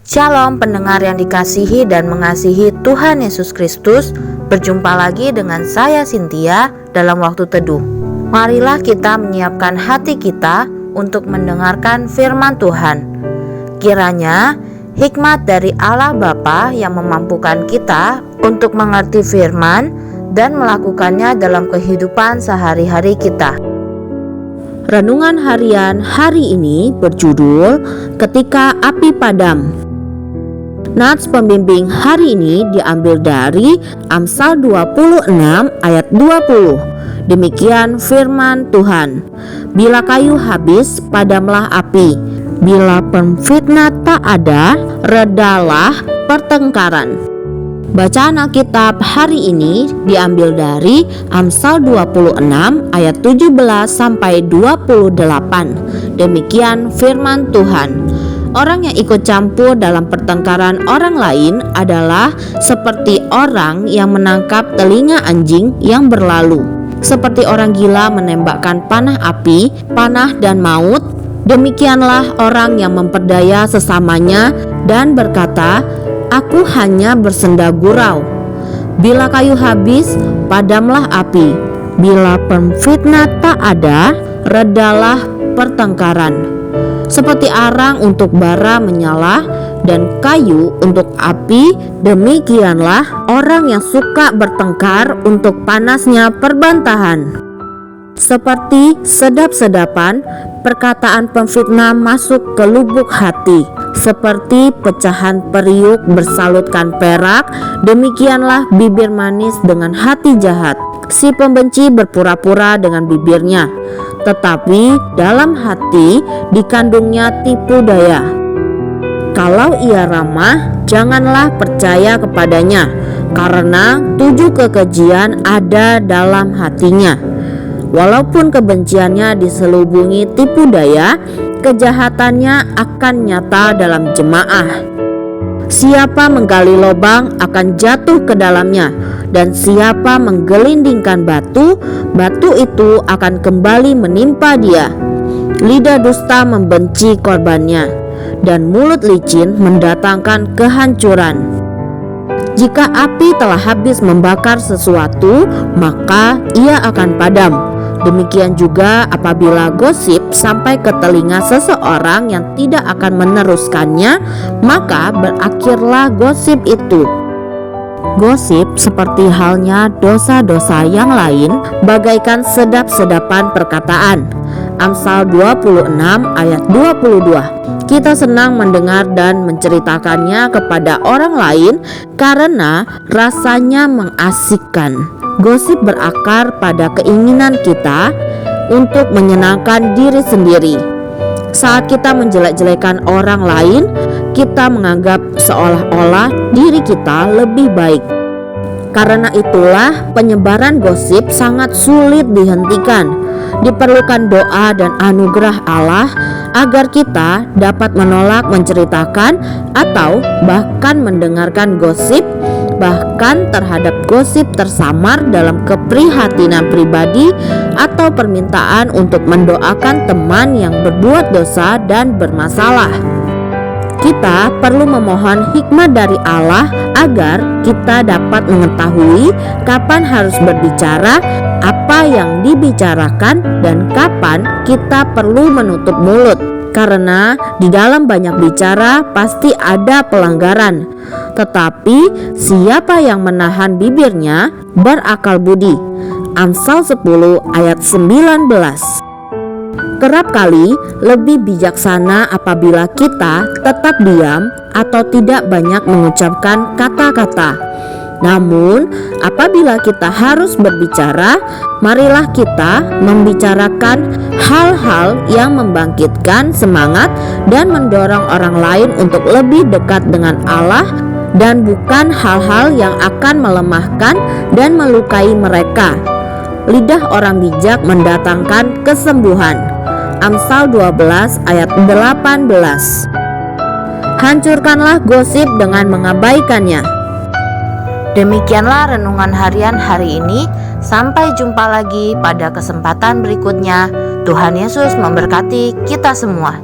Shalom pendengar yang dikasihi dan mengasihi Tuhan Yesus Kristus. Berjumpa lagi dengan saya Cynthia dalam waktu teduh. Marilah kita menyiapkan hati kita untuk mendengarkan firman Tuhan. Kiranya hikmat dari Allah Bapa yang memampukan kita untuk mengerti firman dan melakukannya dalam kehidupan sehari-hari kita. Renungan harian hari ini berjudul Ketika Api Padam. Nats pembimbing hari ini diambil dari Amsal 26 ayat 20. Demikian firman Tuhan. Bila kayu habis, padamlah api. Bila pemfitnah tak ada, redalah pertengkaran. Bacaan Alkitab hari ini diambil dari Amsal 26 ayat 17 sampai 28. Demikian firman Tuhan. Orang yang ikut campur dalam pertengkaran orang lain adalah seperti orang yang menangkap telinga anjing yang berlalu. Seperti orang gila menembakkan panah api, panah dan maut, demikianlah orang yang memperdaya sesamanya dan berkata, "Aku hanya bersenda gurau." Bila kayu habis, padamlah api. Bila pemfitnah tak ada, redalah pertengkaran. Seperti arang untuk bara menyala dan kayu untuk api, demikianlah orang yang suka bertengkar untuk panasnya perbantahan. Seperti sedap-sedapan, perkataan pemfitnah masuk ke lubuk hati. Seperti pecahan periuk bersalutkan perak, demikianlah bibir manis dengan hati jahat. Si pembenci berpura-pura dengan bibirnya, tetapi dalam hati dikandungnya tipu daya. Kalau ia ramah, janganlah percaya kepadanya, karena 7 kekejian ada dalam hatinya. Walaupun kebenciannya diselubungi tipu daya, kejahatannya akan nyata dalam jemaah. Siapa menggali lubang akan jatuh ke dalamnya, dan siapa menggelindingkan batu, batu itu akan kembali menimpa dia. Lidah dusta membenci korbannya, dan mulut licin mendatangkan kehancuran. Jika api telah habis membakar sesuatu, maka ia akan padam. Demikian juga apabila gosip sampai ke telinga seseorang yang tidak akan meneruskannya, maka berakhirlah gosip itu. Gosip seperti halnya dosa-dosa yang lain, bagaikan sedap-sedapan perkataan. Amsal 26 ayat 22. Kita senang mendengar dan menceritakannya kepada orang lain karena rasanya mengasihkan. Gosip berakar pada keinginan kita untuk menyenangkan diri sendiri. Saat kita menjelek-jelekan orang lain, kita menganggap seolah-olah diri kita lebih baik. Karena itulah penyebaran gosip sangat sulit dihentikan. Diperlukan doa dan anugerah Allah agar kita dapat menolak menceritakan atau bahkan mendengarkan gosip, bahkan terhadap gosip tersamar dalam keprihatinan pribadi atau permintaan untuk mendoakan teman yang berbuat dosa dan bermasalah. Kita perlu memohon hikmat dari Allah agar kita dapat mengetahui kapan harus berbicara, apa yang dibicarakan, dan kapan kita perlu menutup mulut. Karena di dalam banyak bicara pasti ada pelanggaran. Tetapi siapa yang menahan bibirnya berakal budi. Amsal 10 ayat 19. Kerap kali lebih bijaksana apabila kita tetap diam atau tidak banyak mengucapkan kata-kata. Namun, apabila kita harus berbicara, marilah kita membicarakan hal-hal yang membangkitkan semangat dan mendorong orang lain untuk lebih dekat dengan Allah, dan bukan hal-hal yang akan melemahkan dan melukai mereka. Lidah orang bijak mendatangkan kesembuhan. Amsal 12 ayat 18. Hancurkanlah gosip dengan mengabaikannya. Demikianlah renungan harian hari ini. Sampai jumpa lagi pada kesempatan berikutnya. Tuhan Yesus memberkati kita semua.